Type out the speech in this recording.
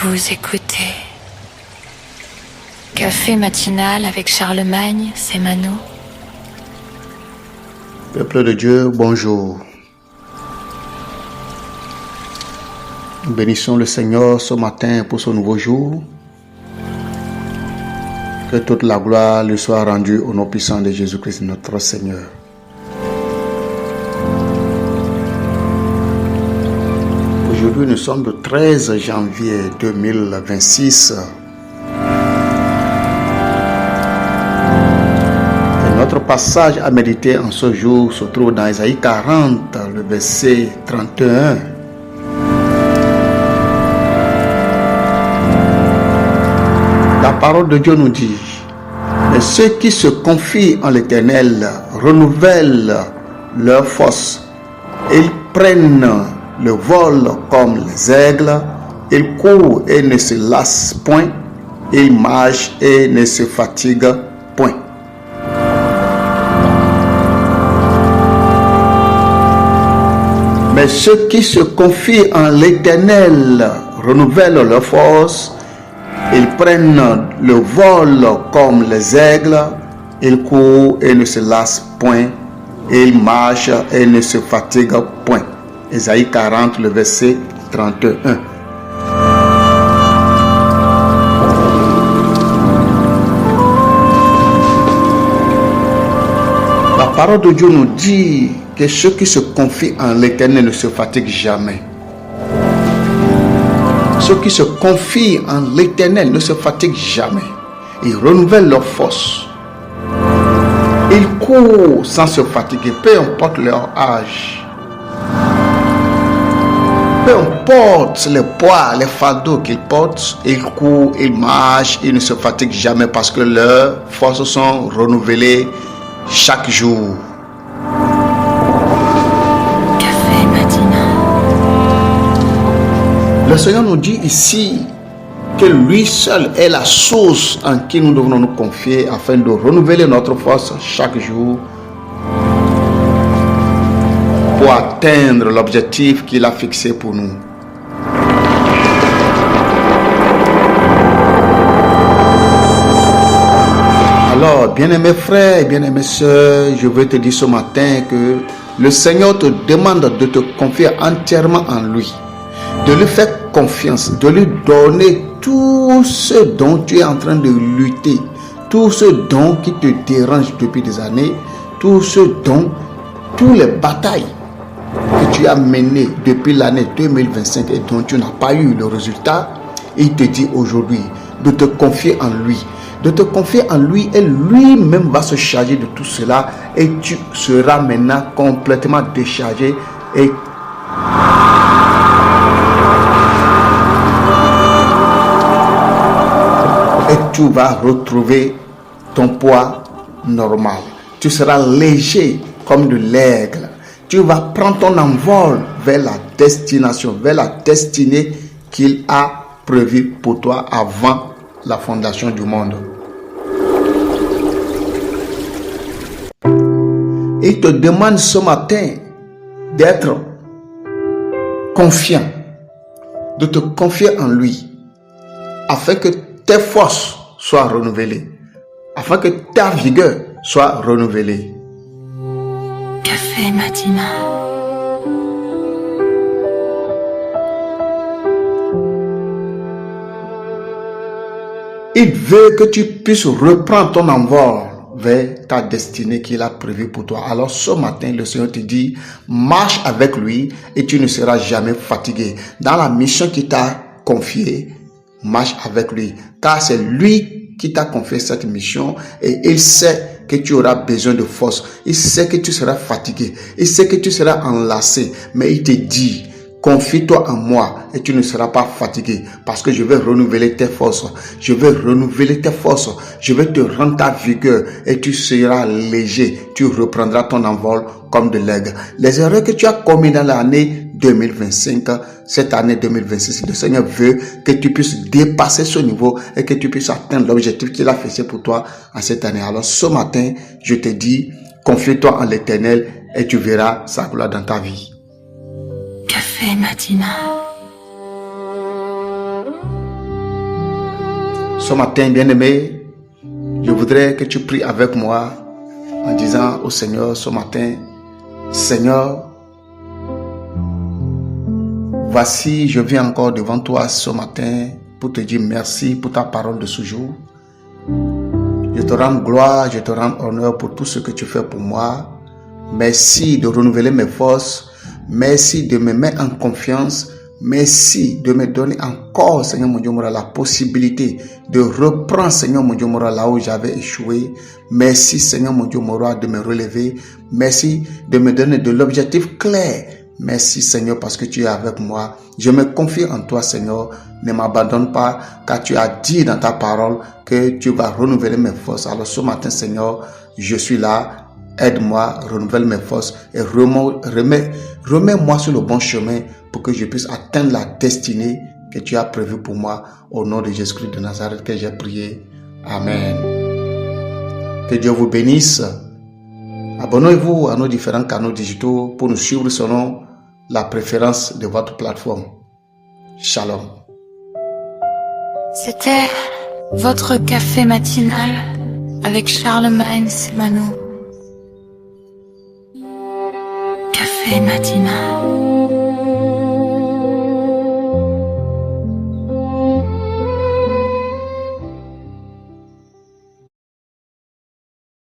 Vous écoutez Café matinal avec Charlemagne, c'est Mano. Peuple de Dieu, bonjour. Nous bénissons le Seigneur ce matin pour ce nouveau jour. Que toute la gloire lui soit rendue au nom puissant de Jésus-Christ notre Seigneur. Aujourd'hui, nous sommes le 13 janvier 2026. Et notre passage à méditer en ce jour se trouve dans Isaïe 40, le verset 31. La parole de Dieu nous dit: mais ceux qui se confient en l'Éternel renouvellent leur force. Ils prennent le vol comme les aigles, ils courent et ne se lassent point, ils marchent et ne se fatiguent point. Mais ceux qui se confient en l'Éternel renouvellent leur force. Ils prennent le vol comme les aigles, ils courent et ne se lassent point, ils marchent et ne se fatiguent point. Isaïe 40, le verset 31. La parole de Dieu nous dit que ceux qui se confient en l'Éternel ne se fatiguent jamais. Ceux qui se confient en l'Éternel ne se fatiguent jamais. Ils renouvellent leur force. Ils courent sans se fatiguer, peu importe leur âge. Peu importe les poids, les fardeaux qu'ils portent, ils courent, ils marchent, ils ne se fatiguent jamais parce que leurs forces sont renouvelées chaque jour. Café matinal. Le Seigneur nous dit ici que lui seul est la source en qui nous devons nous confier afin de renouveler notre force chaque jour pour atteindre l'objectif qu'il a fixé pour nous. Alors, bien-aimés frères et bien-aimés sœurs, je veux te dire ce matin que le Seigneur te demande de te confier entièrement en lui, de lui faire confiance, de lui donner tout ce dont tu es en train de lutter, tout ce dont qui te dérange depuis des années, tout ce dont, toutes les batailles que tu as menées depuis l'année 2025 et dont tu n'as pas eu le résultat. Il te dit aujourd'hui de te confier en lui, de te confier en lui, et lui-même va se charger de tout cela et tu seras maintenant complètement déchargé et tu vas retrouver ton poids normal. Tu seras léger comme de l'aigle. Tu vas prendre ton envol vers la destination, vers la destinée qu'il a prévue pour toi avant la fondation du monde. Il te demande ce matin d'être confiant, de te confier en lui, afin que tes forces soient renouvelées, afin que ta vigueur soit renouvelée. Café matinal. Il veut que tu puisses reprendre ton envol vers ta destinée qu'il a prévue pour toi. Alors ce matin, le Seigneur te dit, marche avec lui et tu ne seras jamais fatigué. Dans la mission qu'il t'a confiée, marche avec lui, car c'est lui qui t'a confié cette mission et il sait que tu auras besoin de force. Il sait que tu seras fatigué. Il sait que tu seras enlacé. Mais il te dit, confie-toi en moi et tu ne seras pas fatigué parce que je vais renouveler tes forces. Je vais renouveler tes forces. Je vais te rendre ta vigueur et tu seras léger. Tu reprendras ton envol comme de l'aigle. Les erreurs que tu as commises dans l'année 2025, cette année 2026, le Seigneur veut que tu puisses dépasser ce niveau et que tu puisses atteindre l'objectif qu'il a fixé pour toi en cette année. Alors ce matin, je te dis, confie-toi en l'Éternel et tu verras sa gloire dans ta vie. Café matinal. Ce matin, bien-aimé, je voudrais que tu pries avec moi en disant au Seigneur ce matin, Seigneur, voici, je viens encore devant toi ce matin pour te dire merci pour ta parole de ce jour. Je te rends gloire, je te rends honneur pour tout ce que tu fais pour moi. Merci de renouveler mes forces. Merci de me mettre en confiance. Merci de me donner encore, Seigneur mon Dieu, la possibilité de reprendre, Seigneur mon Dieu, là où j'avais échoué. Merci, Seigneur mon Dieu, de me relever. Merci de me donner de l'objectif clair. Merci, Seigneur, parce que tu es avec moi. Je me confie en toi, Seigneur. Ne m'abandonne pas, car tu as dit dans ta parole que tu vas renouveler mes forces. Alors ce matin, Seigneur, je suis là. Aide-moi, renouvelle mes forces et remets-moi sur le bon chemin pour que je puisse atteindre la destinée que tu as prévue pour moi. Au nom de Jésus-Christ de Nazareth que j'ai prié. Amen. Que Dieu vous bénisse. Abonnez-vous à nos différents canaux digitaux pour nous suivre selon la préférence de votre plateforme. Shalom. C'était votre café matinal avec Charlemagne et Mano. Café matinal.